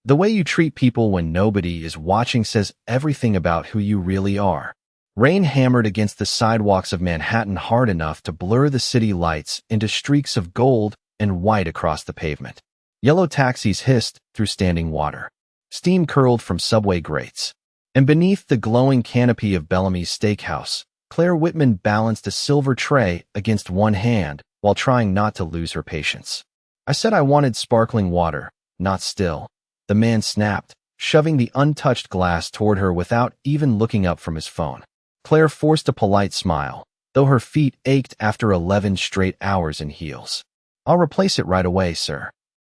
The way you treat people when nobody is watching says everything about who you really are. Rain hammered against the sidewalks of Manhattan hard enough to blur the city lights into streaks of gold and white across the pavement. Yellow taxis hissed through standing water. Steam curled from subway grates. And beneath the glowing canopy of Bellamy's Steakhouse, Claire Whitman balanced a silver tray against one hand while trying not to lose her patience. "I said I wanted sparkling water, not still," the man snapped, shoving the untouched glass toward her without even looking up from his phone. Claire forced a polite smile, though her feet ached after 11 straight hours in heels. "I'll replace it right away, sir."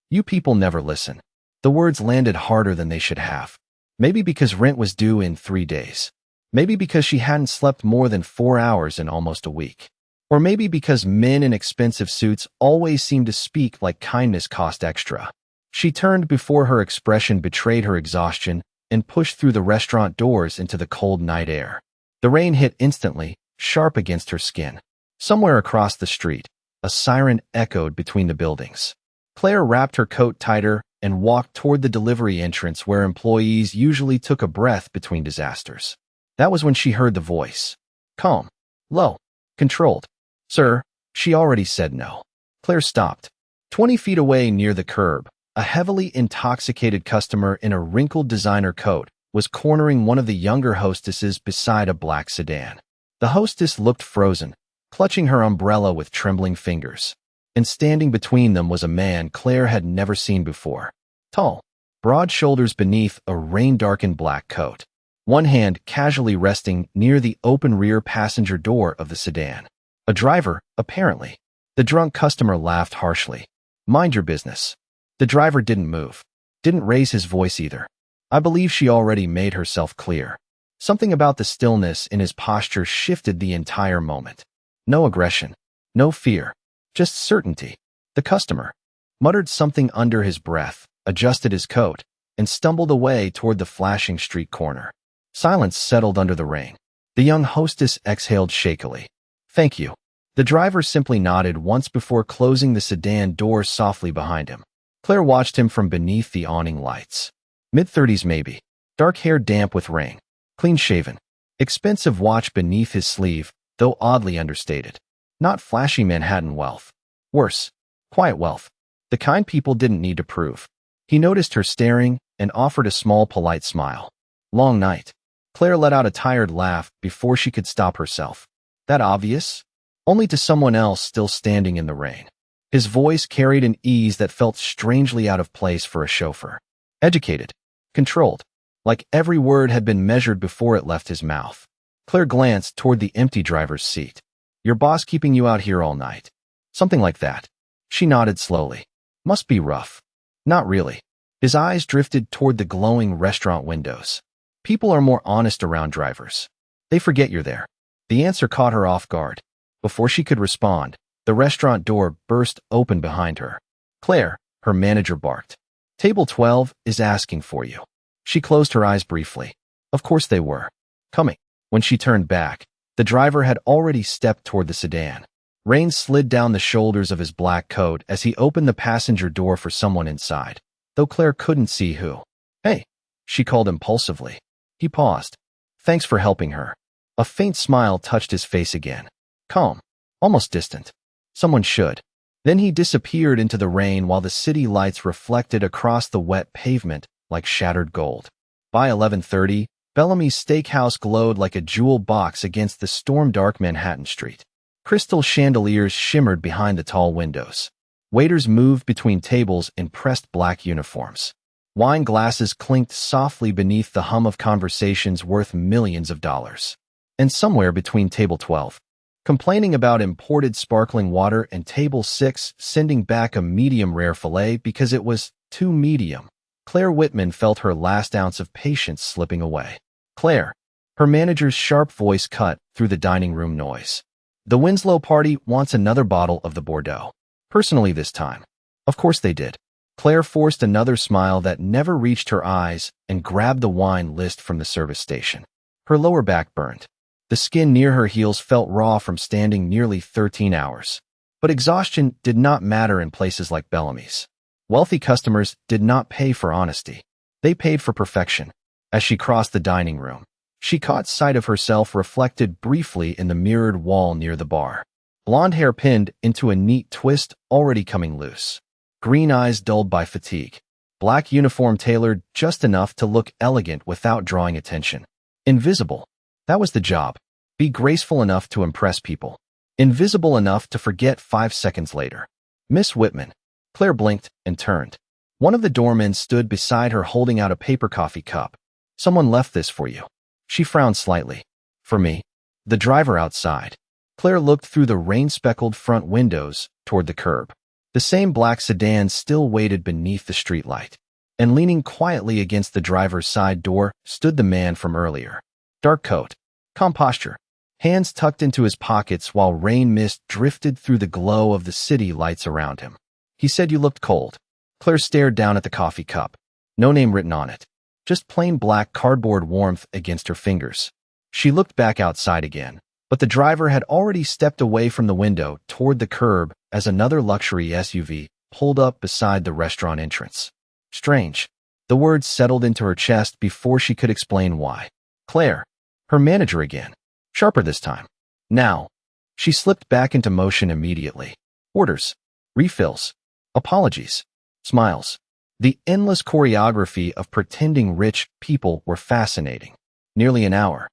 "You people never listen." The words landed harder than they should have. Maybe because rent was due in 3 days. Maybe because she hadn't slept more than 4 hours in almost a week. Or maybe because men in expensive suits always seem to speak like kindness cost extra. She turned before her expression betrayed her exhaustion and pushed through the restaurant doors into the cold night air. The rain hit instantly, sharp against her skin. Somewhere across the street, a siren echoed between the buildings. Claire wrapped her coat tighter and walked toward the delivery entrance where employees usually took a breath between disasters. That was when she heard the voice. Calm, low, controlled. "Sir," she already said no. Claire stopped. 20 feet away near the curb, a heavily intoxicated customer in a wrinkled designer coat was cornering one of the younger hostesses beside a black sedan. The hostess looked frozen, clutching her umbrella with trembling fingers. And standing between them was a man Claire had never seen before. Tall, broad shoulders beneath a rain-darkened black coat. One hand casually resting near the open rear passenger door of the sedan. A driver, apparently. The drunk customer laughed harshly. "Mind your business." The driver didn't move. Didn't raise his voice either. I believe she already made herself clear. Something about the stillness in his posture shifted the entire moment. No aggression. No fear. Just certainty. The customer muttered something under his breath, adjusted his coat, and stumbled away toward the flashing street corner. Silence settled under the rain. The young hostess exhaled shakily. "Thank you." The driver simply nodded once before closing the sedan door softly behind him. Claire watched him from beneath the awning lights. Mid-30s maybe. Dark hair damp with rain. Clean-shaven. Expensive watch beneath his sleeve, though oddly understated. Not flashy Manhattan wealth. Worse, quiet wealth. The kind people didn't need to prove. He noticed her staring and offered a small polite smile. Long night. Claire let out a tired laugh before she could stop herself. That obvious? Only to someone else still standing in the rain. His voice carried an ease that felt strangely out of place for a chauffeur. Educated. Controlled. Like every word had been measured before it left his mouth. Claire glanced toward the empty driver's seat. "Your boss keeping you out here all night?" Something like that. She nodded slowly. "Must be rough." "Not really." His eyes drifted toward the glowing restaurant windows. "People are more honest around drivers. They forget you're there." The answer caught her off guard. Before she could respond, the restaurant door burst open behind her. "Claire," her manager barked. "Table 12 is asking for you." She closed her eyes briefly. Of course they were. Coming. When she turned back, the driver had already stepped toward the sedan. Rain slid down the shoulders of his black coat as he opened the passenger door for someone inside, though Claire couldn't see who. "Hey," she called impulsively. He paused. "Thanks for helping her." A faint smile touched his face again. Calm. Almost distant. Someone should. Then he disappeared into the rain while the city lights reflected across the wet pavement like shattered gold. By 11:30, Bellamy's Steakhouse glowed like a jewel box against the storm-dark Manhattan street. Crystal chandeliers shimmered behind the tall windows. Waiters moved between tables in pressed black uniforms. Wine glasses clinked softly beneath the hum of conversations worth millions of dollars. And somewhere between table 12, complaining about imported sparkling water, and table 6 sending back a medium-rare filet because it was too medium, Claire Whitman felt her last ounce of patience slipping away. "Claire," her manager's sharp voice cut through the dining room noise. "The Winslow party wants another bottle of the Bordeaux. Personally this time." Of course they did. Claire forced another smile that never reached her eyes and grabbed the wine list from the service station. Her lower back burned. The skin near her heels felt raw from standing nearly 13 hours. But exhaustion did not matter in places like Bellamy's. Wealthy customers did not pay for honesty. They paid for perfection. As she crossed the dining room, she caught sight of herself reflected briefly in the mirrored wall near the bar. Blonde hair pinned into a neat twist already coming loose. Green eyes dulled by fatigue. Black uniform tailored just enough to look elegant without drawing attention. Invisible. That was the job. Be graceful enough to impress people. Invisible enough to forget 5 seconds later. Miss Whitman. Claire blinked and turned. One of the doormen stood beside her holding out a paper coffee cup. Someone left this for you. She frowned slightly. For me. The driver outside. Claire looked through the rain-speckled front windows toward the curb. The same black sedan still waited beneath the streetlight. And leaning quietly against the driver's side door stood the man from earlier. Dark coat. Calm posture. Hands tucked into his pockets while rain mist drifted through the glow of the city lights around him. He said you looked cold. Claire stared down at the coffee cup. No name written on it. Just plain black cardboard warmth against her fingers. She looked back outside again, but the driver had already stepped away from the window toward the curb as another luxury SUV pulled up beside the restaurant entrance. Strange. The words settled into her chest before she could explain why. Claire. Her manager again. Sharper this time. Now. She slipped back into motion immediately. Orders. Refills. Apologies. Smiles. The endless choreography of pretending rich people were fascinating. Nearly an hour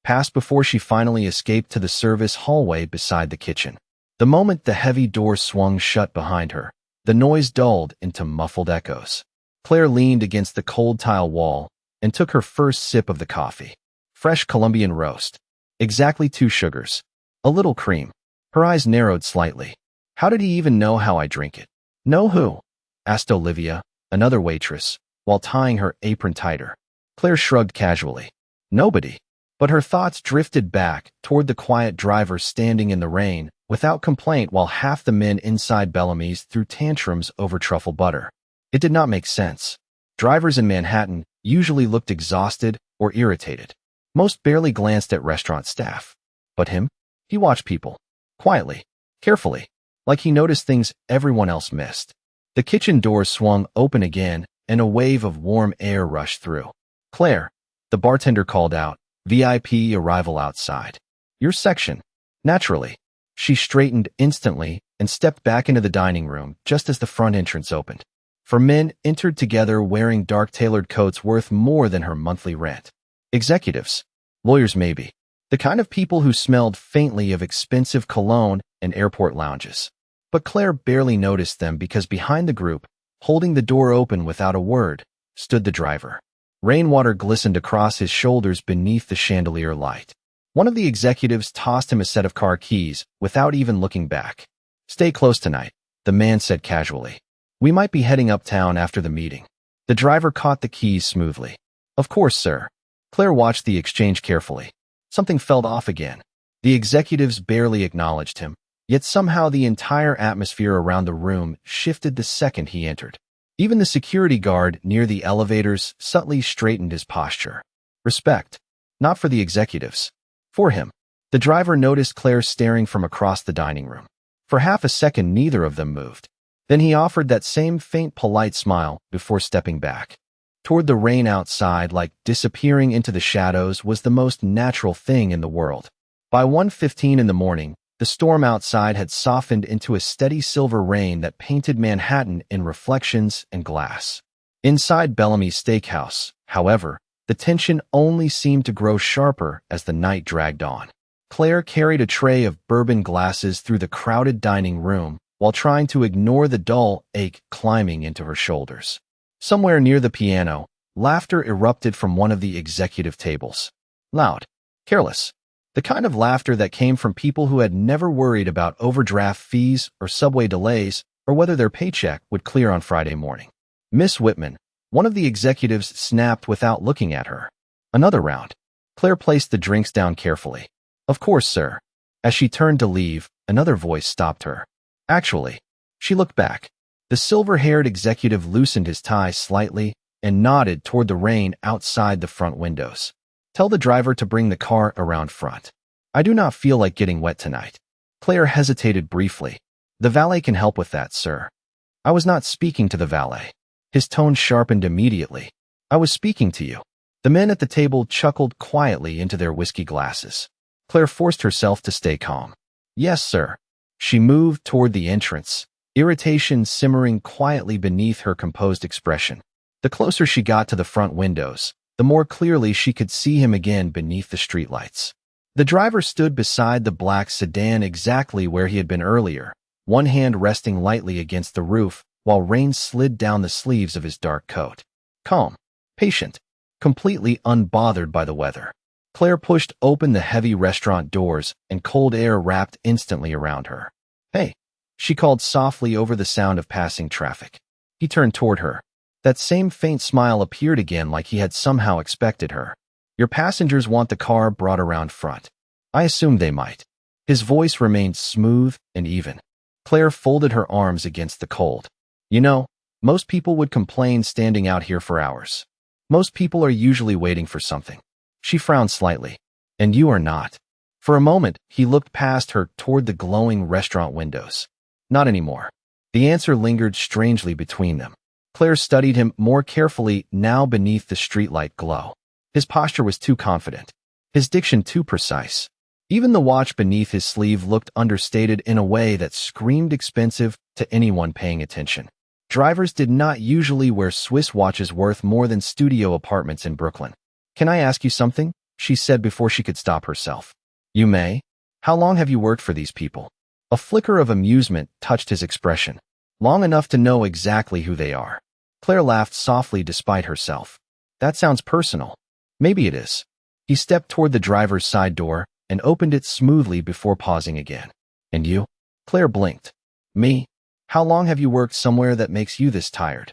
passed before she finally escaped to the service hallway beside the kitchen. The moment the heavy door swung shut behind her, the noise dulled into muffled echoes. Claire leaned against the cold tile wall and took her first sip of the coffee. Fresh Colombian roast. Exactly 2 sugars. A little cream. Her eyes narrowed slightly. How did he even know how I drink it? Know who? Asked Olivia, another waitress, while tying her apron tighter. Claire shrugged casually. Nobody. But her thoughts drifted back toward the quiet driver standing in the rain without complaint while half the men inside Bellamy's threw tantrums over truffle butter. It did not make sense. Drivers in Manhattan usually looked exhausted or irritated. Most barely glanced at restaurant staff. But him? He watched people. Quietly. Carefully. Like he noticed things everyone else missed. The kitchen door swung open again and a wave of warm air rushed through. Claire. The bartender called out. VIP arrival outside. Your section. Naturally. She straightened instantly and stepped back into the dining room just as the front entrance opened. For men entered together wearing dark tailored coats worth more than her monthly rent. Executives. Lawyers maybe. The kind of people who smelled faintly of expensive cologne and airport lounges. But Claire barely noticed them because behind the group, holding the door open without a word, stood the driver. Rainwater glistened across his shoulders beneath the chandelier light. One of the executives tossed him a set of car keys without even looking back. Stay close tonight, the man said casually. We might be heading uptown after the meeting. The driver caught the keys smoothly. Of course, sir. Claire watched the exchange carefully. Something felt off again. The executives barely acknowledged him, yet somehow the entire atmosphere around the room shifted the second he entered. Even the security guard near the elevators subtly straightened his posture. Respect. Not for the executives. For him. The driver noticed Claire staring from across the dining room. For half a second neither of them moved. Then he offered that same faint polite smile before stepping back. Toward the rain outside, like disappearing into the shadows, was the most natural thing in the world. By 1:15 in the morning, the storm outside had softened into a steady silver rain that painted Manhattan in reflections and glass. Inside Bellamy's steakhouse, however, the tension only seemed to grow sharper as the night dragged on. Claire carried a tray of bourbon glasses through the crowded dining room while trying to ignore the dull ache climbing into her shoulders. Somewhere near the piano, laughter erupted from one of the executive tables. Loud, careless. The kind of laughter that came from people who had never worried about overdraft fees or subway delays or whether their paycheck would clear on Friday morning. Miss Whitman, one of the executives, snapped without looking at her. Another round. Claire placed the drinks down carefully. Of course, sir. As she turned to leave, another voice stopped her. Actually. She looked back. The silver-haired executive loosened his tie slightly and nodded toward the rain outside the front windows. Tell the driver to bring the car around front. I do not feel like getting wet tonight. Claire hesitated briefly. The valet can help with that, sir. I was not speaking to the valet. His tone sharpened immediately. I was speaking to you. The men at the table chuckled quietly into their whiskey glasses. Claire forced herself to stay calm. Yes, sir. She moved toward the entrance, irritation simmering quietly beneath her composed expression. The closer she got to the front windows, the more clearly she could see him again beneath the streetlights. The driver stood beside the black sedan exactly where he had been earlier, one hand resting lightly against the roof while rain slid down the sleeves of his dark coat. Calm, patient, completely unbothered by the weather. Claire pushed open the heavy restaurant doors and cold air wrapped instantly around her. Hey, she called softly over the sound of passing traffic. He turned toward her. That same faint smile appeared again like he had somehow expected her. Your passengers want the car brought around front. I assumed they might. His voice remained smooth and even. Claire folded her arms against the cold. You know, most people would complain standing out here for hours. Most people are usually waiting for something. She frowned slightly. And you are not. For a moment, he looked past her toward the glowing restaurant windows. Not anymore. The answer lingered strangely between them. Claire studied him more carefully now beneath the streetlight glow. His posture was too confident. His diction too precise. Even the watch beneath his sleeve looked understated in a way that screamed expensive to anyone paying attention. Drivers did not usually wear Swiss watches worth more than studio apartments in Brooklyn. Can I ask you something? She said before she could stop herself. You may. How long have you worked for these people? A flicker of amusement touched his expression. Long enough to know exactly who they are. Claire laughed softly despite herself. That sounds personal. Maybe it is. He stepped toward the driver's side door and opened it smoothly before pausing again. And you? Claire blinked. Me? How long have you worked somewhere that makes you this tired?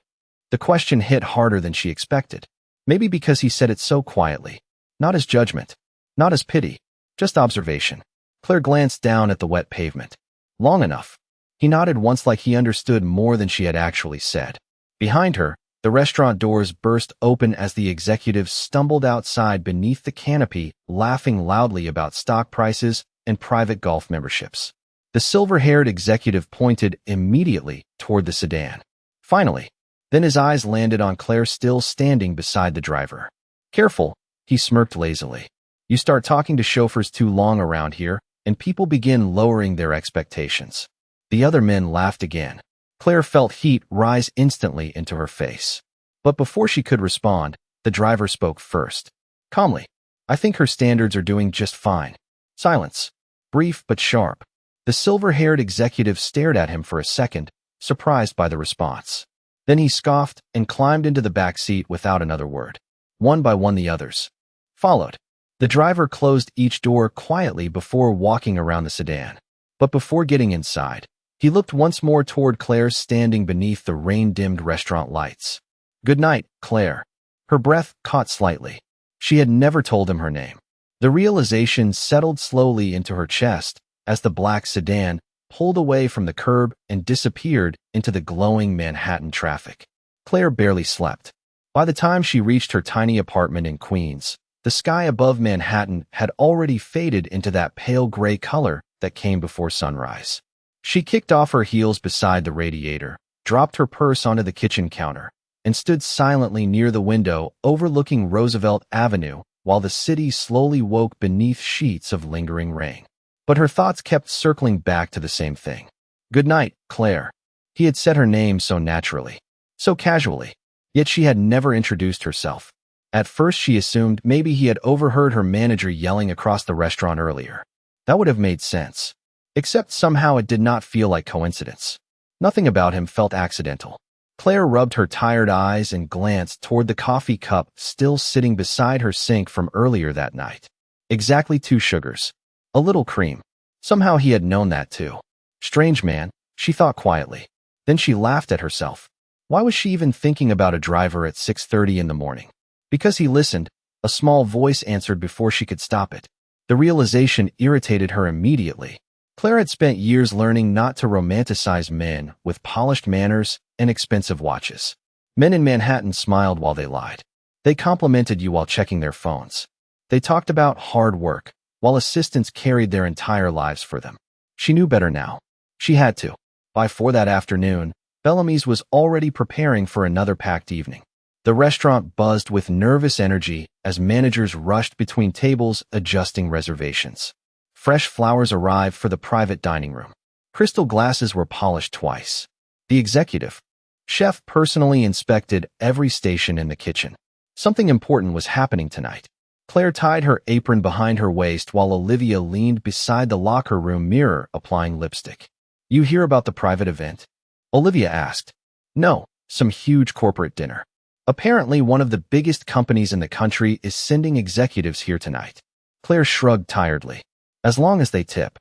The question hit harder than she expected. Maybe because he said it so quietly. Not as judgment. Not as pity. Just observation. Claire glanced down at the wet pavement. Long enough. He nodded once like he understood more than she had actually said. Behind her, the restaurant doors burst open as the executives stumbled outside beneath the canopy, laughing loudly about stock prices and private golf memberships. The silver-haired executive pointed immediately toward the sedan. Finally, then his eyes landed on Claire still standing beside the driver. Careful, he smirked lazily. You start talking to chauffeurs too long around here, and people begin lowering their expectations. The other men laughed again. Claire felt heat rise instantly into her face. But before she could respond, the driver spoke first. Calmly. I think her standards are doing just fine. Silence. Brief but sharp. The silver-haired executive stared at him for a second, surprised by the response. Then he scoffed and climbed into the back seat without another word. One by one the others followed. The driver closed each door quietly before walking around the sedan. But before getting inside, he looked once more toward Claire standing beneath the rain-dimmed restaurant lights. Good night, Claire. Her breath caught slightly. She had never told him her name. The realization settled slowly into her chest as the black sedan pulled away from the curb and disappeared into the glowing Manhattan traffic. Claire barely slept. By the time she reached her tiny apartment in Queens, the sky above Manhattan had already faded into that pale gray color that came before sunrise. She kicked off her heels beside the radiator, dropped her purse onto the kitchen counter, and stood silently near the window overlooking Roosevelt Avenue while the city slowly woke beneath sheets of lingering rain. But her thoughts kept circling back to the same thing. Good night, Claire. He had said her name so naturally, so casually, yet she had never introduced herself. At first she assumed maybe he had overheard her manager yelling across the restaurant earlier. That would have made sense. Except somehow it did not feel like coincidence. Nothing about him felt accidental. Claire rubbed her tired eyes and glanced toward the coffee cup still sitting beside her sink from earlier that night. Exactly 2 sugars. A little cream. Somehow he had known that too. Strange man, she thought quietly. Then she laughed at herself. Why was she even thinking about a driver at 6:30 in the morning? Because he listened, a small voice answered before she could stop it. The realization irritated her immediately. Claire had spent years learning not to romanticize men with polished manners and expensive watches. Men in Manhattan smiled while they lied. They complimented you while checking their phones. They talked about hard work, while assistants carried their entire lives for them. She knew better now. She had to. By 4 that afternoon, Bellamy's was already preparing for another packed evening. The restaurant buzzed with nervous energy as managers rushed between tables adjusting reservations. Fresh flowers arrived for the private dining room. Crystal glasses were polished twice. The executive chef personally inspected every station in the kitchen. Something important was happening tonight. Claire tied her apron behind her waist while Olivia leaned beside the locker room mirror applying lipstick. "You hear about the private event?" Olivia asked. "No, some huge corporate dinner. Apparently one of the biggest companies in the country is sending executives here tonight." Claire shrugged tiredly. "As long as they tip."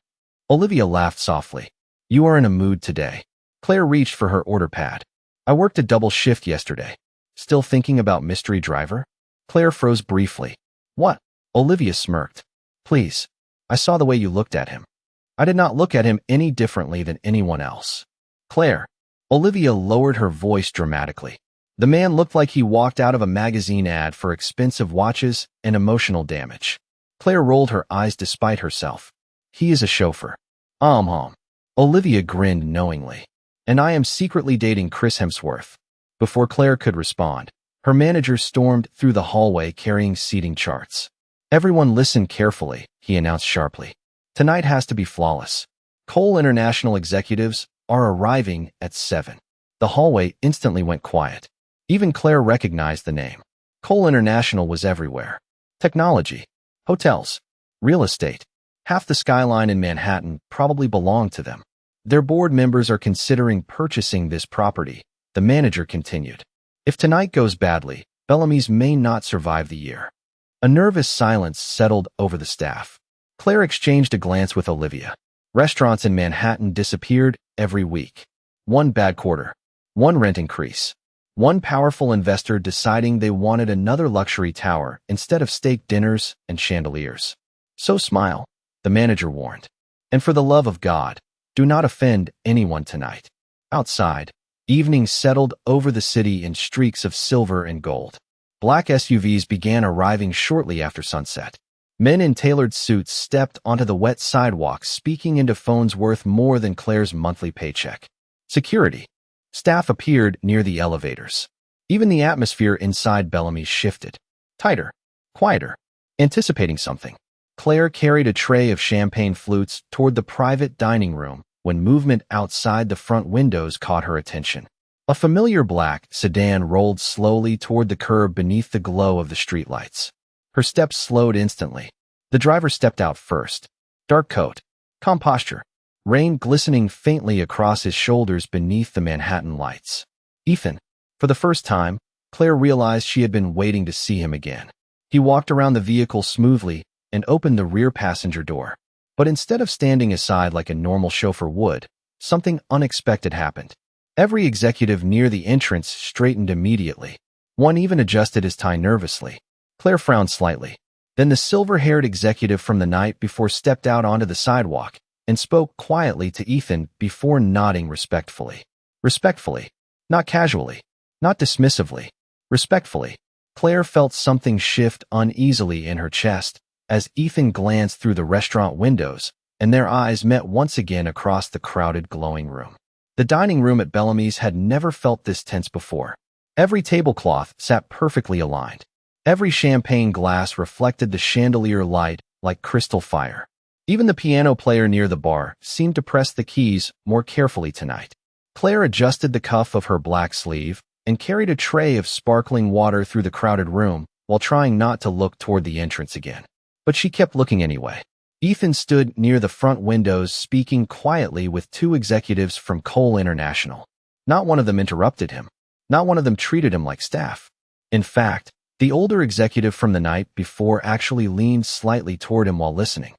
Olivia laughed softly. "You are in a mood today." Claire reached for her order pad. "I worked a double shift yesterday." "Still thinking about Mystery Driver?" Claire froze briefly. "What?" Olivia smirked. "Please. I saw the way you looked at him." "I did not look at him any differently than anyone else." "Claire." Olivia lowered her voice dramatically. The man looked like he walked out of a magazine ad for expensive watches and emotional damage. Claire rolled her eyes despite herself. "He is a chauffeur." Olivia grinned knowingly. "And I am secretly dating Chris Hemsworth." Before Claire could respond, her manager stormed through the hallway carrying seating charts. "Everyone listen carefully," he announced sharply. "Tonight has to be flawless. Cole International executives are arriving at 7. The hallway instantly went quiet. Even Claire recognized the name. Cole International was everywhere. Technology, hotels, real estate. Half the skyline in Manhattan probably belonged to them. Their board members are considering purchasing this property, the manager continued. If tonight goes badly, Bellamy's may not survive the year. A nervous silence settled over the staff. Claire exchanged a glance with Olivia. Restaurants in Manhattan disappeared every week. One bad quarter. One rent increase. One powerful investor deciding they wanted another luxury tower instead of steak dinners and chandeliers. "So smile," the manager warned. "And for the love of God, do not offend anyone tonight." Outside, evening settled over the city in streaks of silver and gold. Black SUVs began arriving shortly after sunset. Men in tailored suits stepped onto the wet sidewalks speaking into phones worth more than Claire's monthly paycheck. Security staff appeared near the elevators. Even the atmosphere inside Bellamy's shifted. Tighter, quieter, anticipating something. Claire carried a tray of champagne flutes toward the private dining room when movement outside the front windows caught her attention. A familiar black sedan rolled slowly toward the curb beneath the glow of the streetlights. Her steps slowed instantly. The driver stepped out first. Dark coat, calm posture, rain glistening faintly across his shoulders beneath the Manhattan lights. Ethan. For the first time, Claire realized she had been waiting to see him again. He walked around the vehicle smoothly and opened the rear passenger door. But instead of standing aside like a normal chauffeur would, something unexpected happened. Every executive near the entrance straightened immediately. One even adjusted his tie nervously. Claire frowned slightly. Then the silver-haired executive from the night before stepped out onto the sidewalk and spoke quietly to Ethan before nodding respectfully. Respectfully. Not casually. Not dismissively. Respectfully. Claire felt something shift uneasily in her chest as Ethan glanced through the restaurant windows, and their eyes met once again across the crowded, glowing room. The dining room at Bellamy's had never felt this tense before. Every tablecloth sat perfectly aligned. Every champagne glass reflected the chandelier light like crystal fire. Even the piano player near the bar seemed to press the keys more carefully tonight. Claire adjusted the cuff of her black sleeve and carried a tray of sparkling water through the crowded room while trying not to look toward the entrance again. But she kept looking anyway. Ethan stood near the front windows speaking quietly with two executives from Cole International. Not one of them interrupted him. Not one of them treated him like staff. In fact, the older executive from the night before actually leaned slightly toward him while listening.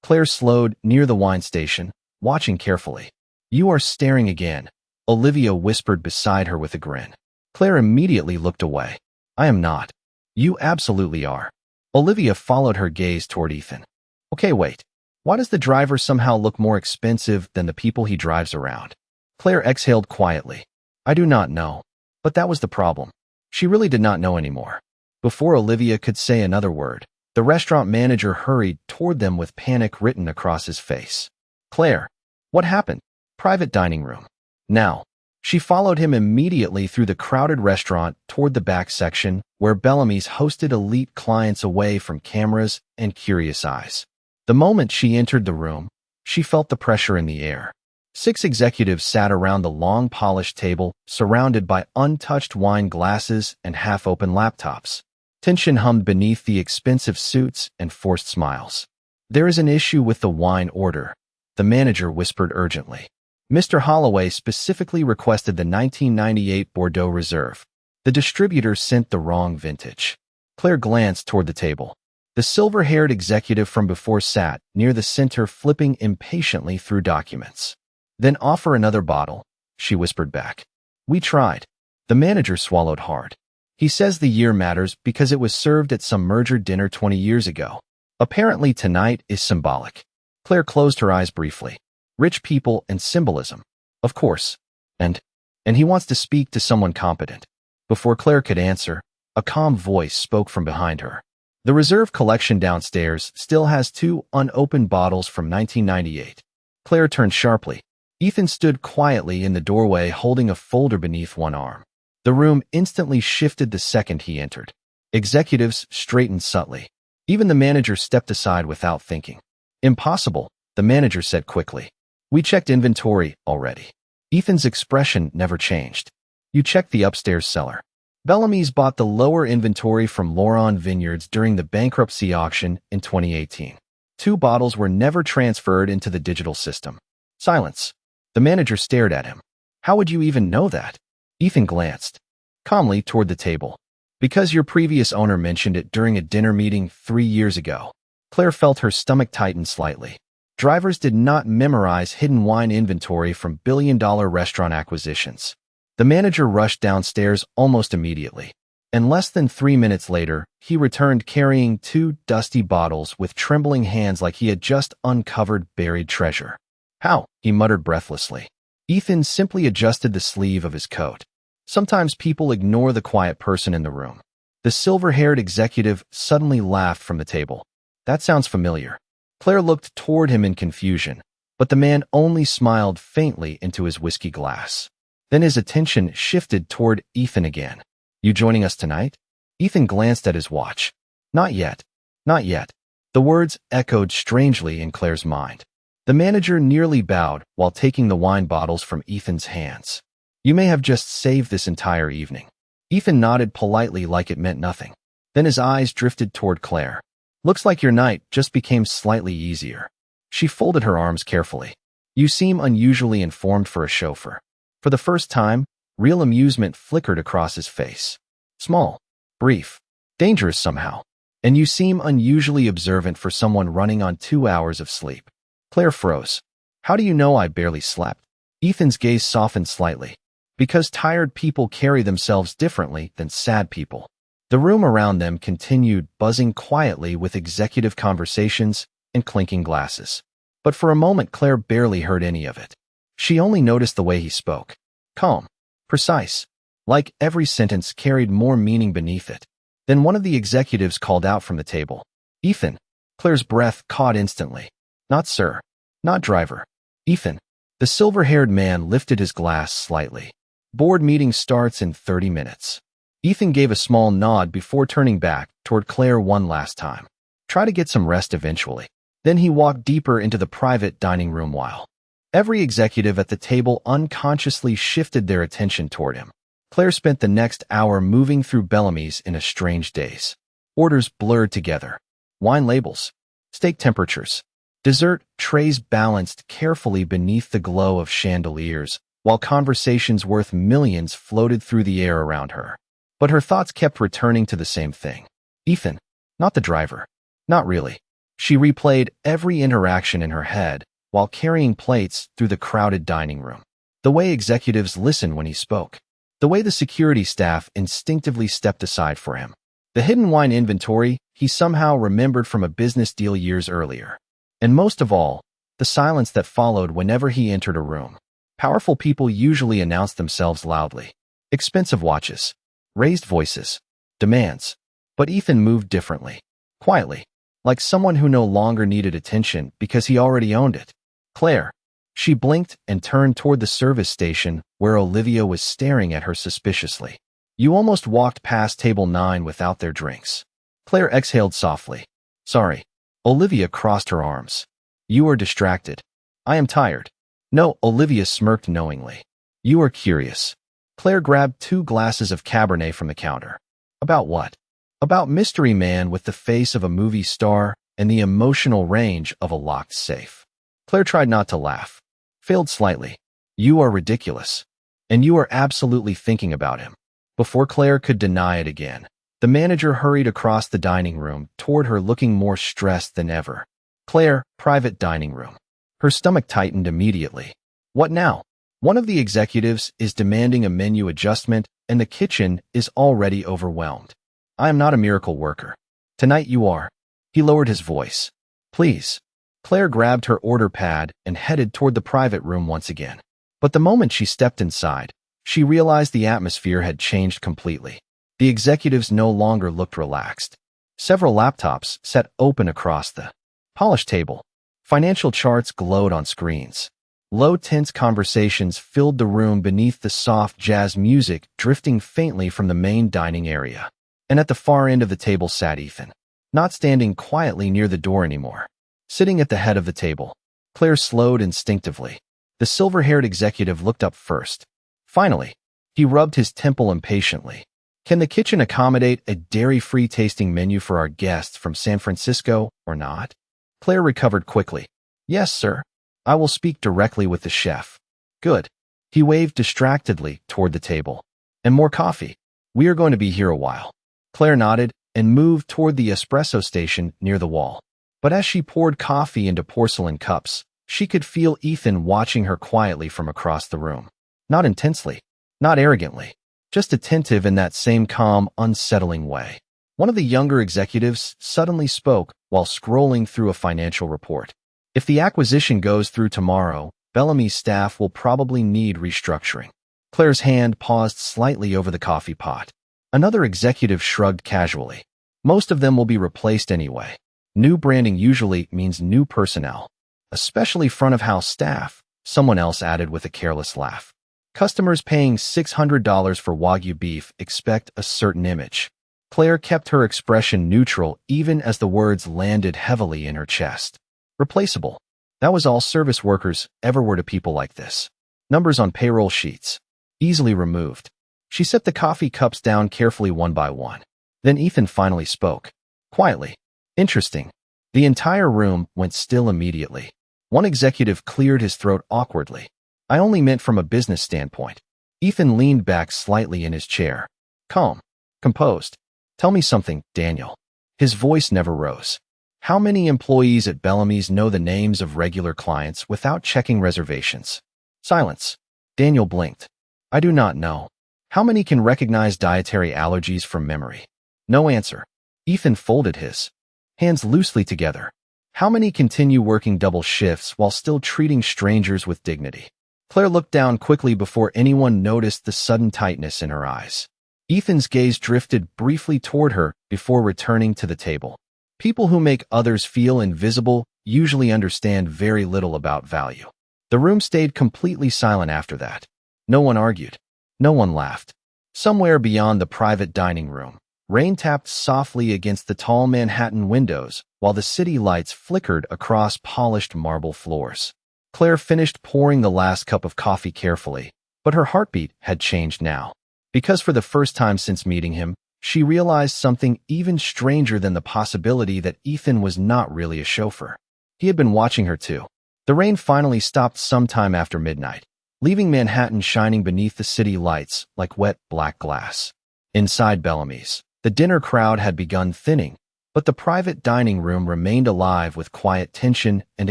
Claire slowed near the wine station, watching carefully. "You are staring again," Olivia whispered beside her with a grin. Claire immediately looked away. "I am not." "You absolutely are." Olivia followed her gaze toward Ethan. "Okay, wait. Why does the driver somehow look more expensive than the people he drives around?" Claire exhaled quietly. "I do not know." But that was the problem. She really did not know anymore. Before Olivia could say another word, the restaurant manager hurried toward them with panic written across his face. "Claire, what happened?" "Private dining room. Now." She followed him immediately through the crowded restaurant toward the back section, where Bellamy's hosted elite clients away from cameras and curious eyes. The moment she entered the room, she felt the pressure in the air. 6 executives sat around the long polished table, surrounded by untouched wine glasses and half-open laptops. Tension hummed beneath the expensive suits and forced smiles. "There is an issue with the wine order," the manager whispered urgently. Mr. Holloway specifically requested the 1998 Bordeaux Reserve. The distributor sent the wrong vintage. Claire glanced toward the table. The silver-haired executive from before sat near the center, flipping impatiently through documents. "Then offer another bottle," she whispered back. "We tried." The manager swallowed hard. "He says the year matters because it was served at some merger dinner 20 years ago. Apparently tonight is symbolic." Claire closed her eyes briefly. Rich people and symbolism. Of course. And he wants to speak to someone competent. Before Claire could answer, a calm voice spoke from behind her. "The reserve collection downstairs still has 2 unopened bottles from 1998. Claire turned sharply. Ethan stood quietly in the doorway, holding a folder beneath one arm. The room instantly shifted the second he entered. Executives straightened subtly. Even the manager stepped aside without thinking. "Impossible," the manager said quickly. "We checked inventory already." Ethan's expression never changed. "You checked the upstairs cellar." Bellamy's bought the lower inventory from Lauron Vineyards during the bankruptcy auction in 2018. 2 bottles were never transferred into the digital system. Silence. The manager stared at him. "How would you even know that?" Ethan glanced calmly toward the table. "Because your previous owner mentioned it during a dinner meeting 3 years ago." Claire felt her stomach tighten slightly. Drivers did not memorize hidden wine inventory from billion-dollar restaurant acquisitions. The manager rushed downstairs almost immediately. And less than 3 minutes later, he returned carrying 2 dusty bottles with trembling hands like he had just uncovered buried treasure. "How?" he muttered breathlessly. Ethan simply adjusted the sleeve of his coat. Sometimes people ignore the quiet person in the room. The silver-haired executive suddenly laughed from the table. "That sounds familiar." Claire looked toward him in confusion, but the man only smiled faintly into his whiskey glass. Then his attention shifted toward Ethan again. "You joining us tonight?" Ethan glanced at his watch. "Not yet. Not yet." The words echoed strangely in Claire's mind. The manager nearly bowed while taking the wine bottles from Ethan's hands. "You may have just saved this entire evening." Ethan nodded politely like it meant nothing. Then his eyes drifted toward Claire. "Looks like your night just became slightly easier." She folded her arms carefully. "You seem unusually informed for a chauffeur." For the first time, real amusement flickered across his face. "Small, brief, dangerous somehow. And you seem unusually observant for someone running on 2 hours of sleep." Claire froze. "How do you know I barely slept?" Ethan's gaze softened slightly. "Because tired people carry themselves differently than sad people." The room around them continued buzzing quietly with executive conversations and clinking glasses. But for a moment, Claire barely heard any of it. She only noticed the way he spoke. Calm, precise, like every sentence carried more meaning beneath it. Then one of the executives called out from the table. "Ethan." Claire's breath caught instantly. "Not sir. Not driver. Ethan." The silver-haired man lifted his glass slightly. "Board meeting starts in 30 minutes. Ethan gave a small nod before turning back toward Claire one last time. "Try to get some rest eventually." Then he walked deeper into the private dining room while every executive at the table unconsciously shifted their attention toward him. Claire spent the next hour moving through Bellamy's in a strange daze. Orders blurred together. Wine labels, steak temperatures, dessert trays balanced carefully beneath the glow of chandeliers, while conversations worth millions floated through the air around her. But her thoughts kept returning to the same thing. Ethan, not the driver. Not really. She replayed every interaction in her head while carrying plates through the crowded dining room. The way executives listened when he spoke. The way the security staff instinctively stepped aside for him. The hidden wine inventory he somehow remembered from a business deal years earlier. And most of all, the silence that followed whenever he entered a room. Powerful people usually announce themselves loudly. Expensive watches. Raised voices. Demands. But Ethan moved differently. Quietly. Like someone who no longer needed attention because he already owned it. "Claire." She blinked and turned toward the service station where Olivia was staring at her suspiciously. You almost walked past table 9 without their drinks. Claire exhaled softly. Sorry. Olivia crossed her arms. You are distracted. I am tired. No, Olivia smirked knowingly. You are curious. Claire grabbed 2 glasses of Cabernet from the counter. About what? About mystery man with the face of a movie star and the emotional range of a locked safe. Claire tried not to laugh. Failed slightly. You are ridiculous. And you are absolutely thinking about him. Before Claire could deny it again, the manager hurried across the dining room toward her looking more stressed than ever. Claire, private dining room. Her stomach tightened immediately. What now? One of the executives is demanding a menu adjustment and the kitchen is already overwhelmed. I am not a miracle worker. Tonight you are. He lowered his voice. Please. Claire grabbed her order pad and headed toward the private room once again. But the moment she stepped inside, she realized the atmosphere had changed completely. The executives no longer looked relaxed. Several laptops sat open across the polished table. Financial charts glowed on screens. Low, tense conversations filled the room beneath the soft jazz music drifting faintly from the main dining area. And at the far end of the table sat Ethan, not standing quietly near the door anymore. Sitting at the head of the table, Claire slowed instinctively. The silver-haired executive looked up first. Finally, he rubbed his temple impatiently. Can the kitchen accommodate a dairy-free tasting menu for our guests from San Francisco or not? Claire recovered quickly. Yes, sir. I will speak directly with the chef. Good. He waved distractedly toward the table. And more coffee. We are going to be here a while. Claire nodded and moved toward the espresso station near the wall. But as she poured coffee into porcelain cups, she could feel Ethan watching her quietly from across the room. Not intensely, not arrogantly, just attentive in that same calm, unsettling way. One of the younger executives suddenly spoke while scrolling through a financial report. If the acquisition goes through tomorrow, Bellamy's staff will probably need restructuring. Claire's hand paused slightly over the coffee pot. Another executive shrugged casually. Most of them will be replaced anyway. New branding usually means new personnel, especially front-of-house staff, someone else added with a careless laugh. Customers paying $600 for Wagyu beef expect a certain image. Claire kept her expression neutral even as the words landed heavily in her chest. Replaceable. That was all service workers ever were to people like this. Numbers on payroll sheets. Easily removed. She set the coffee cups down carefully one by one. Then Ethan finally spoke. Quietly. Interesting. The entire room went still immediately. One executive cleared his throat awkwardly. I only meant from a business standpoint. Ethan leaned back slightly in his chair. Calm. Composed. Tell me something, Daniel. His voice never rose. How many employees at Bellamy's know the names of regular clients without checking reservations? Silence. Daniel blinked. I do not know. How many can recognize dietary allergies from memory? No answer. Ethan folded his hands loosely together. How many continue working double shifts while still treating strangers with dignity? Claire looked down quickly before anyone noticed the sudden tightness in her eyes. Ethan's gaze drifted briefly toward her before returning to the table. People who make others feel invisible usually understand very little about value. The room stayed completely silent after that. No one argued. No one laughed. Somewhere beyond the private dining room, rain tapped softly against the tall Manhattan windows while the city lights flickered across polished marble floors. Claire finished pouring the last cup of coffee carefully, but her heartbeat had changed now. Because for the first time since meeting him, she realized something even stranger than the possibility that Ethan was not really a chauffeur. He had been watching her too. The rain finally stopped sometime after midnight, leaving Manhattan shining beneath the city lights like wet black glass. Inside Bellamy's, the dinner crowd had begun thinning, but the private dining room remained alive with quiet tension and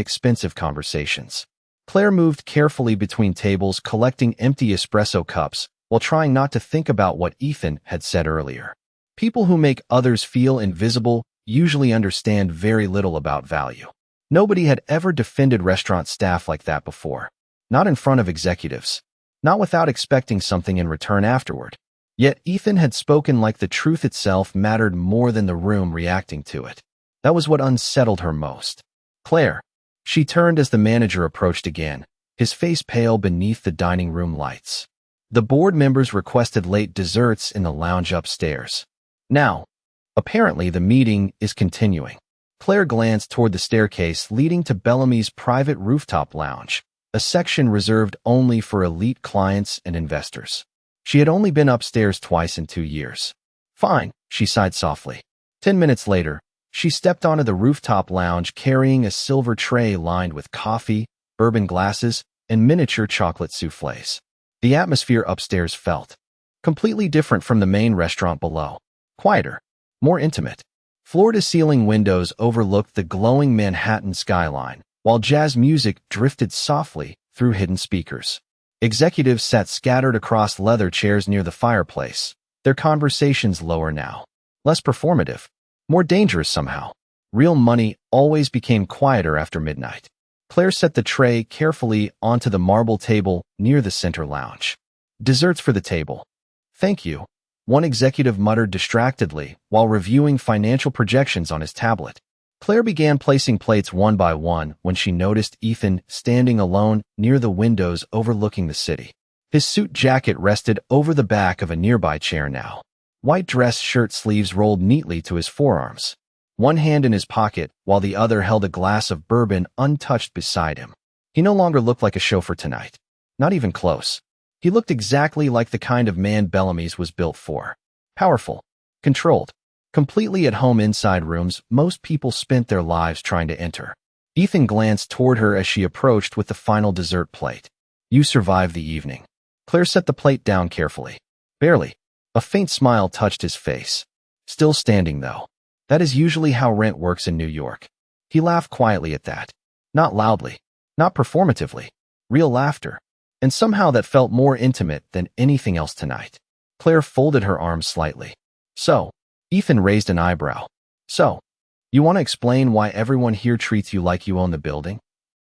expensive conversations. Claire moved carefully between tables, collecting empty espresso cups while trying not to think about what Ethan had said earlier. People who make others feel invisible usually understand very little about value. Nobody had ever defended restaurant staff like that before. Not in front of executives. Not without expecting something in return afterward. Yet Ethan had spoken like the truth itself mattered more than the room reacting to it. That was what unsettled her most. Claire. She turned as the manager approached again, his face pale beneath the dining room lights. The board members requested late desserts in the lounge upstairs. Now, apparently the meeting is continuing. Claire glanced toward the staircase leading to Bellamy's private rooftop lounge, a section reserved only for elite clients and investors. She had only been upstairs twice in 2 years. Fine, she sighed softly. 10 minutes later, she stepped onto the rooftop lounge carrying a silver tray lined with coffee, bourbon glasses, and miniature chocolate soufflés. The atmosphere upstairs felt completely different from the main restaurant below. Quieter, more intimate. Floor-to-ceiling windows overlooked the glowing Manhattan skyline, while jazz music drifted softly through hidden speakers. Executives sat scattered across leather chairs near the fireplace, their conversations lower now. Less performative, more dangerous somehow. Real money always became quieter after midnight. Claire set the tray carefully onto the marble table near the center lounge. Desserts for the table. Thank you, one executive muttered distractedly while reviewing financial projections on his tablet. Claire began placing plates one by one when she noticed Ethan standing alone near the windows overlooking the city. His suit jacket rested over the back of a nearby chair now. White dress shirt sleeves rolled neatly to his forearms. One hand in his pocket, while the other held a glass of bourbon untouched beside him. He no longer looked like a chauffeur tonight. Not even close. He looked exactly like the kind of man Bellamy's was built for. Powerful. Controlled. Completely at home inside rooms most people spent their lives trying to enter. Ethan glanced toward her as she approached with the final dessert plate. You survived the evening. Claire set the plate down carefully. Barely. A faint smile touched his face. Still standing, though. That is usually how rent works in New York. He laughed quietly at that. Not loudly. Not performatively. Real laughter. And somehow that felt more intimate than anything else tonight. Claire folded her arms slightly. So, Ethan raised an eyebrow. So, you want to explain why everyone here treats you like you own the building?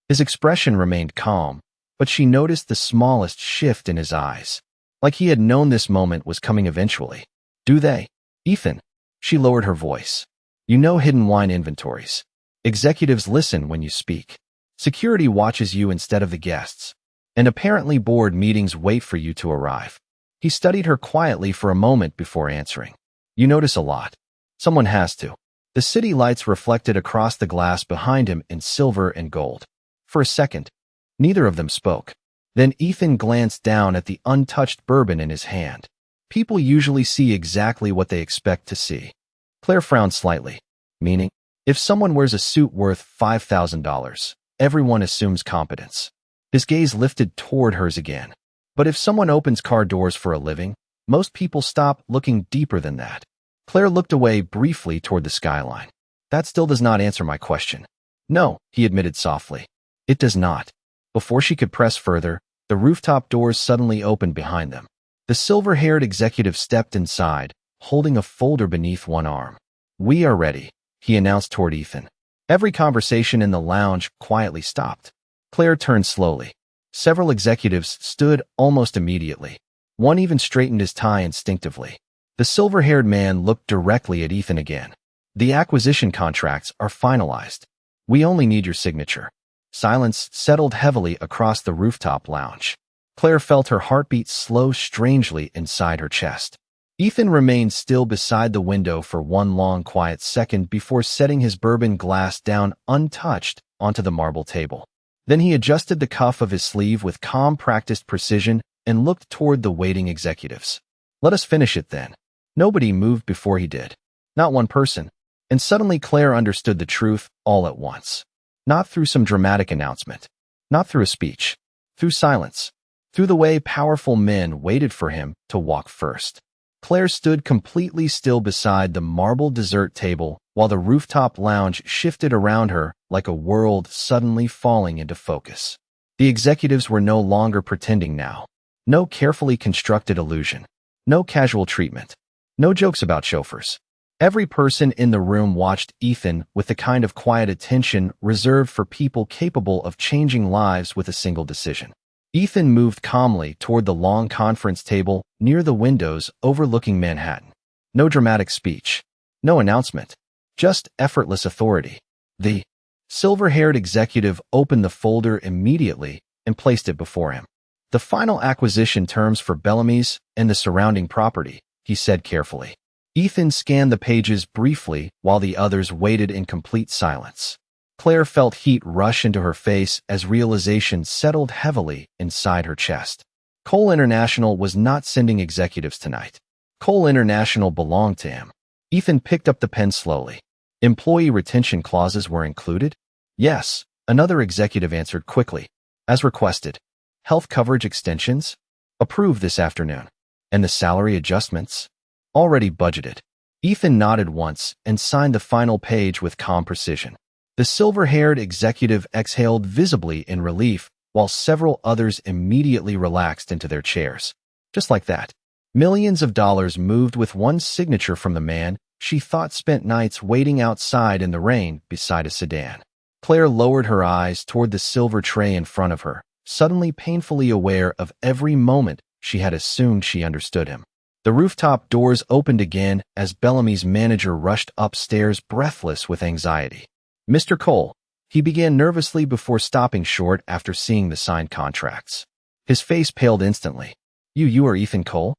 His expression remained calm, but she noticed the smallest shift in his eyes. Like he had known this moment was coming eventually. Do they? Ethan. She lowered her voice. You know hidden wine inventories. Executives listen when you speak. Security watches you instead of the guests. And apparently board meetings wait for you to arrive. He studied her quietly for a moment before answering. You notice a lot. Someone has to. The city lights reflected across the glass behind him in silver and gold. For a second, neither of them spoke. Then Ethan glanced down at the untouched bourbon in his hand. People usually see exactly what they expect to see. Claire frowned slightly, meaning, if someone wears a suit worth $5,000, everyone assumes competence. His gaze lifted toward hers again. But if someone opens car doors for a living, most people stop looking deeper than that. Claire looked away briefly toward the skyline. That still does not answer my question. No, he admitted softly. It does not. Before she could press further, the rooftop doors suddenly opened behind them. The silver-haired executive stepped inside, holding a folder beneath one arm. We are ready, he announced toward Ethan. Every conversation in the lounge quietly stopped. Claire turned slowly. Several executives stood almost immediately. One even straightened his tie instinctively. The silver-haired man looked directly at Ethan again. The acquisition contracts are finalized. We only need your signature. Silence settled heavily across the rooftop lounge. Claire felt her heartbeat slow strangely inside her chest. Ethan remained still beside the window for one long quiet second before setting his bourbon glass down untouched onto the marble table. Then he adjusted the cuff of his sleeve with calm, practiced precision and looked toward the waiting executives. Let us finish it then. Nobody moved before he did. Not one person. And suddenly Claire understood the truth all at once. Not through some dramatic announcement. Not through a speech. Through silence. Through the way powerful men waited for him to walk first. Claire stood completely still beside the marble dessert table while the rooftop lounge shifted around her like a world suddenly falling into focus. The executives were no longer pretending now. No carefully constructed illusion. No casual treatment. No jokes about chauffeurs. Every person in the room watched Ethan with the kind of quiet attention reserved for people capable of changing lives with a single decision. Ethan moved calmly toward the long conference table near the windows overlooking Manhattan. No dramatic speech. No announcement. Just effortless authority. The silver-haired executive opened the folder immediately and placed it before him. The final acquisition terms for Bellamy's and the surrounding property, he said carefully. Ethan scanned the pages briefly while the others waited in complete silence. Claire felt heat rush into her face as realization settled heavily inside her chest. Coal International was not sending executives tonight. Coal International belonged to him. Ethan picked up the pen slowly. Employee retention clauses were included? Yes, another executive answered quickly. As requested. Health coverage extensions? Approved this afternoon. And the salary adjustments? Already budgeted. Ethan nodded once and signed the final page with calm precision. The silver-haired executive exhaled visibly in relief, while several others immediately relaxed into their chairs. Just like that. Millions of dollars moved with one signature from the man she thought spent nights waiting outside in the rain beside a sedan. Claire lowered her eyes toward the silver tray in front of her, suddenly painfully aware of every moment she had assumed she understood him. The rooftop doors opened again as Bellamy's manager rushed upstairs breathless with anxiety. Mr. Cole, he began nervously before stopping short after seeing the signed contracts. His face paled instantly. You are Ethan Cole?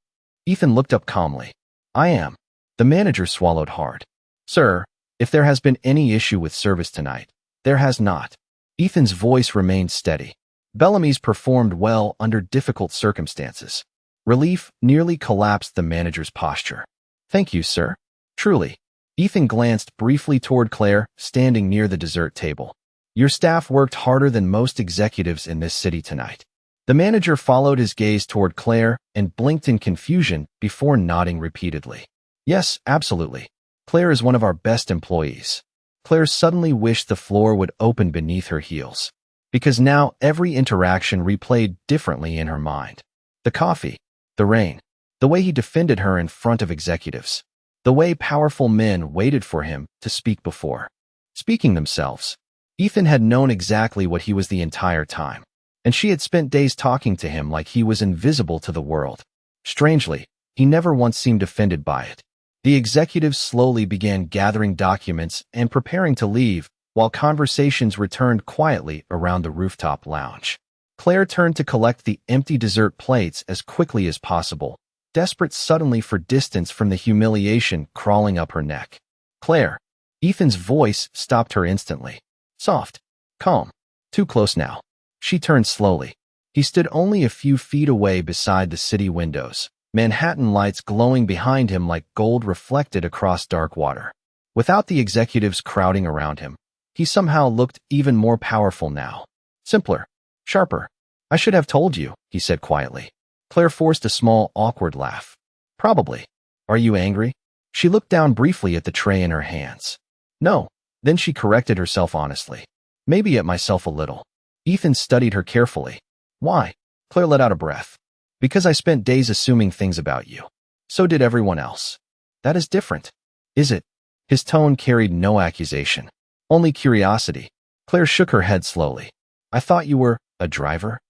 Ethan looked up calmly. I am. The manager swallowed hard. Sir, if there has been any issue with service tonight, there has not. Ethan's voice remained steady. Bellamy's performed well under difficult circumstances. Relief nearly collapsed the manager's posture. Thank you, sir. Truly. Ethan glanced briefly toward Claire, standing near the dessert table. Your staff worked harder than most executives in this city tonight. The manager followed his gaze toward Claire and blinked in confusion before nodding repeatedly. Yes, absolutely. Claire is one of our best employees. Claire suddenly wished the floor would open beneath her heels, because now every interaction replayed differently in her mind. The coffee, the rain, the way he defended her in front of executives, the way powerful men waited for him to speak before speaking themselves. Ethan had known exactly what he was the entire time, and she had spent days talking to him like he was invisible to the world. Strangely, he never once seemed offended by it. The executives slowly began gathering documents and preparing to leave, while conversations returned quietly around the rooftop lounge. Claire turned to collect the empty dessert plates as quickly as possible, desperate suddenly for distance from the humiliation crawling up her neck. Claire. Ethan's voice stopped her instantly. Soft. Calm. Too close now. She turned slowly. He stood only a few feet away beside the city windows, Manhattan lights glowing behind him like gold reflected across dark water. Without the executives crowding around him, he somehow looked even more powerful now. Simpler. Sharper. I should have told you, he said quietly. Claire forced a small, awkward laugh. Probably. Are you angry? She looked down briefly at the tray in her hands. No. Then she corrected herself honestly. Maybe at myself a little. Ethan studied her carefully. Why? Claire let out a breath. Because I spent days assuming things about you. So did everyone else. That is different. Is it? His tone carried no accusation. Only curiosity. Claire shook her head slowly. I thought you were a driver?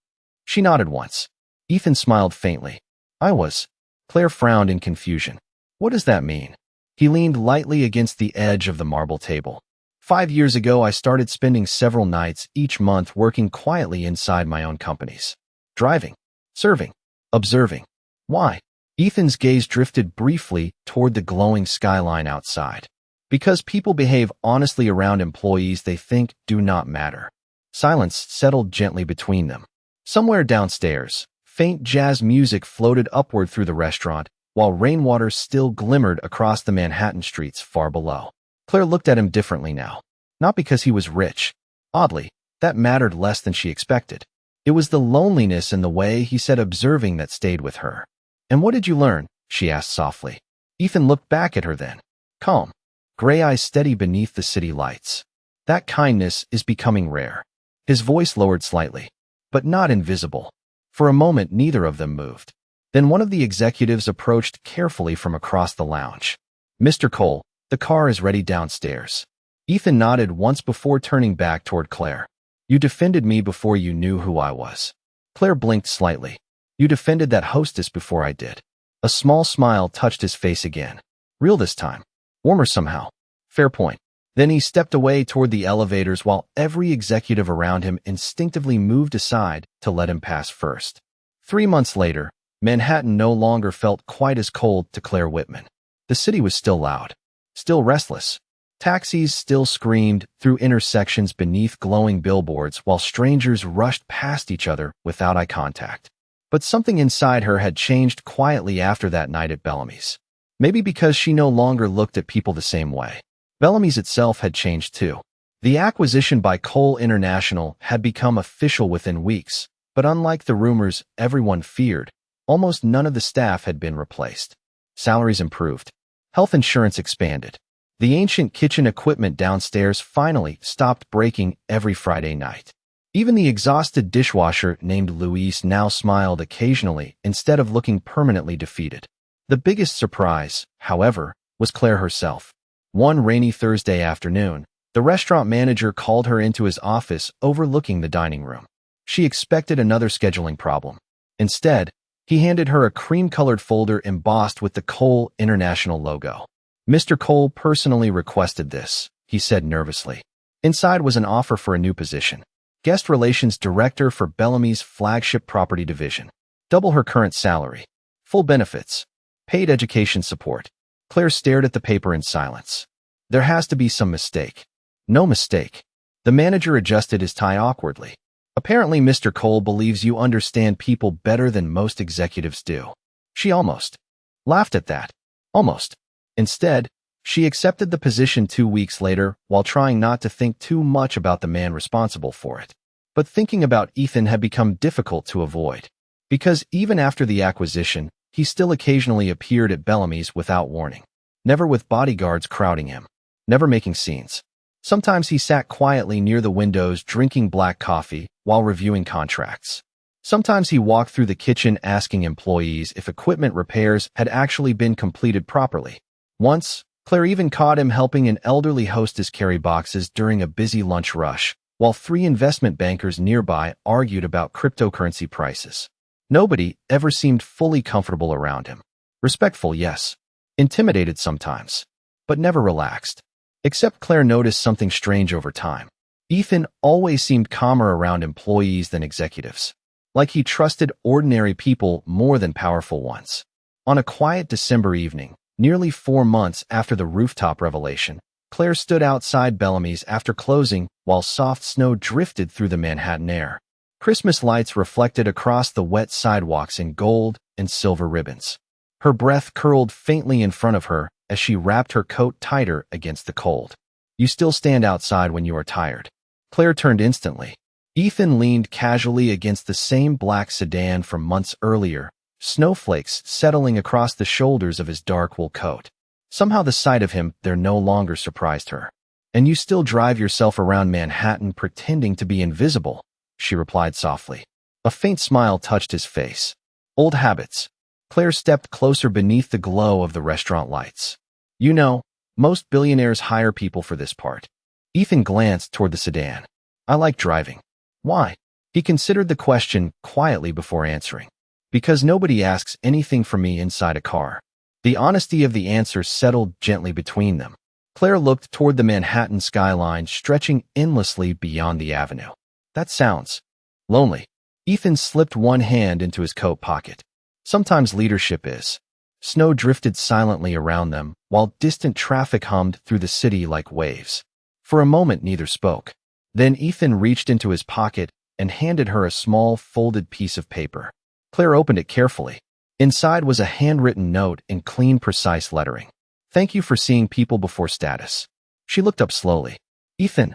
She nodded once. Ethan smiled faintly. I was. Claire frowned in confusion. What does that mean? He leaned lightly against the edge of the marble table. 5 years ago, I started spending several nights each month working quietly inside my own companies. Driving. Serving. Observing. Why? Ethan's gaze drifted briefly toward the glowing skyline outside. Because people behave honestly around employees they think do not matter. Silence settled gently between them. Somewhere downstairs, faint jazz music floated upward through the restaurant, while rainwater still glimmered across the Manhattan streets far below. Claire looked at him differently now. Not because he was rich. Oddly, that mattered less than she expected. It was the loneliness in the way he said observing that stayed with her. And what did you learn? She asked softly. Ethan looked back at her then. Calm. Gray eyes steady beneath the city lights. That kindness is becoming rare. His voice lowered slightly, but not invisible. For a moment, neither of them moved. Then one of the executives approached carefully from across the lounge. Mr. Cole, the car is ready downstairs. Ethan nodded once before turning back toward Claire. You defended me before you knew who I was. Claire blinked slightly. You defended that hostess before I did. A small smile touched his face again. Real this time. Warmer somehow. Fair point. Then he stepped away toward the elevators while every executive around him instinctively moved aside to let him pass first. 3 months later, Manhattan no longer felt quite as cold to Claire Whitman. The city was still loud, still restless. Taxis still screamed through intersections beneath glowing billboards while strangers rushed past each other without eye contact. But something inside her had changed quietly after that night at Bellamy's. Maybe because she no longer looked at people the same way. Bellamy's itself had changed too. The acquisition by Cole International had become official within weeks, but unlike the rumors everyone feared, almost none of the staff had been replaced. Salaries improved. Health insurance expanded. The ancient kitchen equipment downstairs finally stopped breaking every Friday night. Even the exhausted dishwasher named Louise now smiled occasionally instead of looking permanently defeated. The biggest surprise, however, was Claire herself. One rainy Thursday afternoon, the restaurant manager called her into his office overlooking the dining room. She expected another scheduling problem. Instead, he handed her a cream-colored folder embossed with the Cole International logo. "Mr. Cole personally requested this," he said nervously. Inside was an offer for a new position. Guest Relations Director for Bellamy's flagship property division. Double her current salary. Full benefits. Paid education support. Claire stared at the paper in silence. There has to be some mistake. No mistake. The manager adjusted his tie awkwardly. "Apparently, Mr. Cole believes you understand people better than most executives do." She almost laughed at that. Almost. Instead, she accepted the position 2 weeks later while trying not to think too much about the man responsible for it. But thinking about Ethan had become difficult to avoid. Because even after the acquisition, he still occasionally appeared at Bellamy's without warning. Never with bodyguards crowding him. Never making scenes. Sometimes he sat quietly near the windows drinking black coffee while reviewing contracts. Sometimes he walked through the kitchen asking employees if equipment repairs had actually been completed properly. Once, Claire even caught him helping an elderly hostess carry boxes during a busy lunch rush, while 3 investment bankers nearby argued about cryptocurrency prices. Nobody ever seemed fully comfortable around him. Respectful, yes. Intimidated sometimes. But never relaxed. Except Claire noticed something strange over time. Ethan always seemed calmer around employees than executives. Like he trusted ordinary people more than powerful ones. On a quiet December evening, nearly 4 months after the rooftop revelation, Claire stood outside Bellamy's after closing while soft snow drifted through the Manhattan air. Christmas lights reflected across the wet sidewalks in gold and silver ribbons. Her breath curled faintly in front of her as she wrapped her coat tighter against the cold. "You still stand outside when you are tired." Claire turned instantly. Ethan leaned casually against the same black sedan from months earlier, snowflakes settling across the shoulders of his dark wool coat. Somehow the sight of him there no longer surprised her. "And you still drive yourself around Manhattan pretending to be invisible," she replied softly. A faint smile touched his face. "Old habits." Claire stepped closer beneath the glow of the restaurant lights. "You know, most billionaires hire people for this part." Ethan glanced toward the sedan. "I like driving." "Why?" He considered the question quietly before answering. "Because nobody asks anything from me inside a car." The honesty of the answer settled gently between them. Claire looked toward the Manhattan skyline stretching endlessly beyond the avenue. "That sounds lonely." Ethan slipped one hand into his coat pocket. "Sometimes leadership is." Snow drifted silently around them, while distant traffic hummed through the city like waves. For a moment neither spoke. Then Ethan reached into his pocket and handed her a small, folded piece of paper. Claire opened it carefully. Inside was a handwritten note in clean, precise lettering. "Thank you for seeing people before status." She looked up slowly. "Ethan,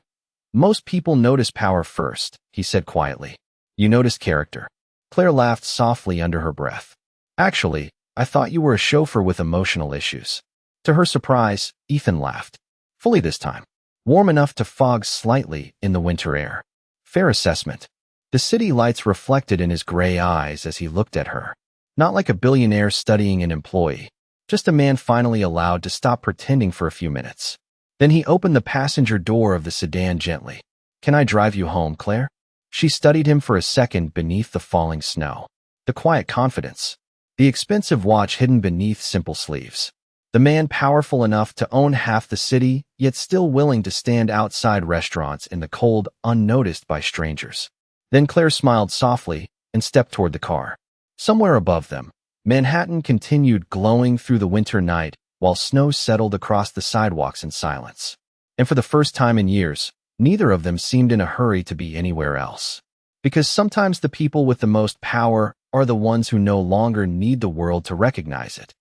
most people notice power first," he said quietly. "You notice character." Claire laughed softly under her breath. "Actually, I thought you were a chauffeur with emotional issues." To her surprise, Ethan laughed. Fully this time. Warm enough to fog slightly in the winter air. Fair assessment. The city lights reflected in his gray eyes as he looked at her. Not like a billionaire studying an employee. Just a man finally allowed to stop pretending for a few minutes. Then he opened the passenger door of the sedan gently. "Can I drive you home, Claire?" She studied him for a second beneath the falling snow. The quiet confidence. The expensive watch hidden beneath simple sleeves. The man powerful enough to own half the city, yet still willing to stand outside restaurants in the cold, unnoticed by strangers. Then Claire smiled softly and stepped toward the car. Somewhere above them, Manhattan continued glowing through the winter night while snow settled across the sidewalks in silence. And for the first time in years, neither of them seemed in a hurry to be anywhere else. Because sometimes the people with the most power are the ones who no longer need the world to recognize it.